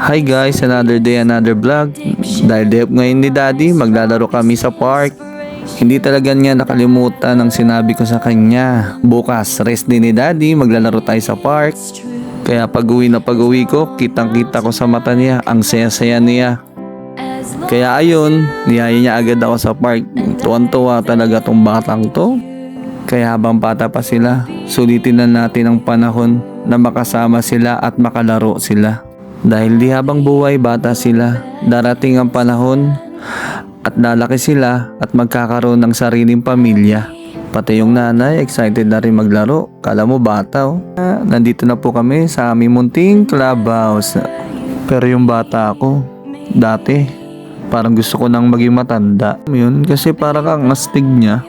Hi guys, another day, another vlog. Dahil day off ngayon ni Daddy, maglalaro kami sa park. Hindi talaga niya nakalimutan ang sinabi ko sa kanya. Bukas, rest din ni Daddy, maglalaro tayo sa park. Kaya pag-uwi ko, kitang-kita ko sa mata niya, ang saya-saya niya. Kaya ayun, niyaya niya agad ako sa park. Tuwan-tuwa talaga tong batang to. Kaya habang bata pa sila, sulitin na natin ang panahon na makasama sila at makalaro sila. Dahil di habang buhay bata sila, darating ang panahon at lalaki sila at magkakaroon ng sariling pamilya. Pati yung nanay, excited na rin maglaro. Kala mo bata oh. Nandito na po kami sa aming munting clubhouse. Pero yung bata ako, dati, parang gusto ko nang maging matanda. Yun, kasi parang ang astig niya.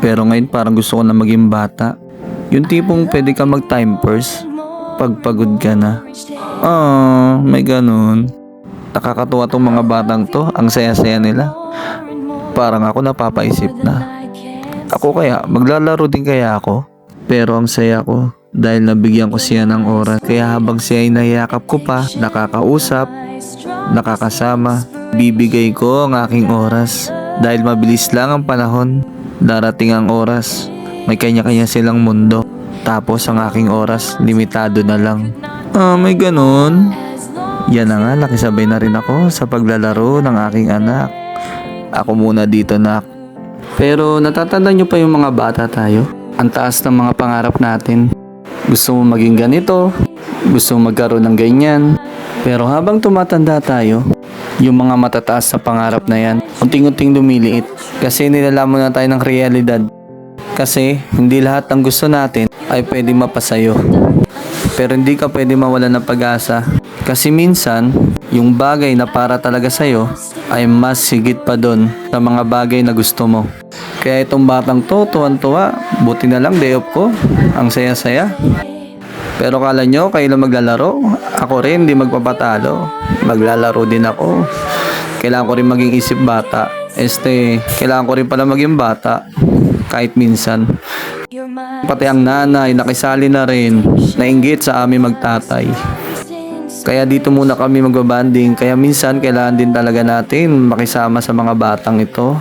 Pero ngayon parang gusto ko na maging bata. Yung tipong pwede ka mag-time first pagpagod ka na. May ganun. Nakakatuwa tong mga batang to. Ang saya-saya nila. Parang ako napapaisip na. Ako kaya, maglalaro din kaya ako? Pero ang saya ko dahil nabigyan ko siya ng oras. Kaya habang siya ay nayakap ko pa, nakakausap, nakakasama, bibigay ko ang aking oras. Dahil mabilis lang ang panahon. Darating ang oras. May kanya-kanya silang mundo. Tapos ang aking oras, limitado na lang. May ganun. Yan na nga, nakisabay na rin ako sa paglalaro ng aking anak. Ako muna dito, nak. Pero natatandaan nyo pa yung mga bata tayo? Ang taas ng mga pangarap natin. Gusto mo maging ganito, gusto mo magkaroon ng ganyan. Pero habang tumatanda tayo, yung mga matataas sa pangarap na yan, unting-unting lumiliit. Kasi nilalaman na tayo ng realidad. Kasi hindi lahat ng gusto natin ay pwede mapasayo. Pero hindi ka pwede mawala ng pag-asa. Kasi minsan, yung bagay na para talaga sa'yo ay mas higit pa doon sa mga bagay na gusto mo. Kaya itong batang to, tuwan-tuwa. Buti na lang day off ko. Ang saya-saya. Pero kala nyo, kayo lang maglalaro? Ako rin, hindi magpapatalo. Maglalaro din ako. Kailangan ko rin maging isip bata. Kailangan ko rin pala maging bata. Kahit minsan. Pati ang nanay, nakisali na rin. Nainggit sa aming magtatay. Kaya dito muna kami magbabanding. Kaya minsan, kailangan din talaga natin makisama sa mga batang ito.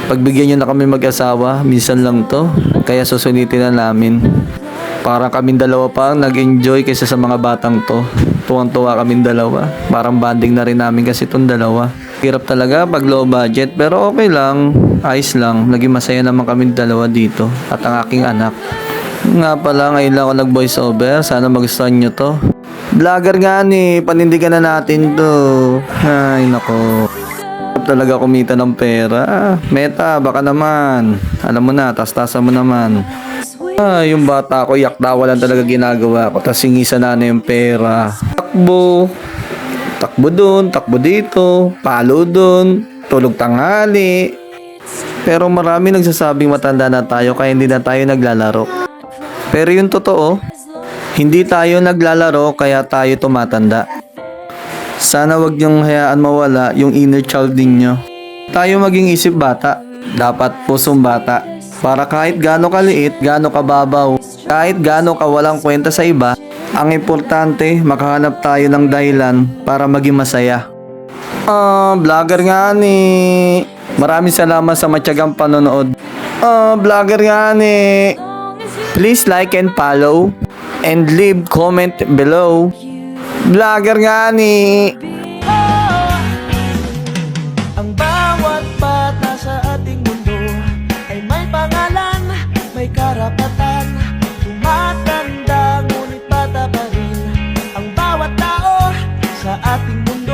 Pagbigyan nyo na kami mag-asawa, minsan lang to. Kaya susulitin na namin. Parang kaming dalawa pa ang nag-enjoy kaysa sa mga batang to. Tuwang-tuwa kaming dalawa. Parang banding na rin namin kasi itong dalawa. Hirap talaga pag low budget pero okay lang. Ayos lang. Naging masaya naman kaming dalawa dito. At ang aking anak. Nga pala, ngayon lang ako nag-voice over. Sana magustuhan nyo to. Vlogger nga ni. Panindigan na natin to. Ay nako. Talaga kumita ng pera. Meta, baka naman. Alam mo na, tas-tasa mo naman. Yung bata ko, yaktawa lang talaga ginagawa ko. Tapos singisa na yung pera. Takbo. Takbo dun, takbo dito. Palo dun. Tulog tanghali. Pero marami nagsasabing matanda na tayo kaya hindi na tayo naglalaro. Pero yung totoo, hindi tayo naglalaro kaya tayo tumatanda. Sana wag niyong hayaan mawala yung inner child ninyo. Tayo maging isip bata. Dapat pusong bata. Para kahit gaano kaliit, gaano kababaw, kahit gaano kawalang kwenta sa iba, ang importante, makahanap tayo ng dahilan para maging masaya. Vlogger nga ni. Maraming salamat sa matyagang panonood. Vlogger nga ni. Please like and follow and leave comment below. Vlogger nga ni. Ang bawat bata sa ating mundo ay may pangalan, may karapatan. Tumatanda ngunit bata pa rin ang bawat tao sa ating mundo.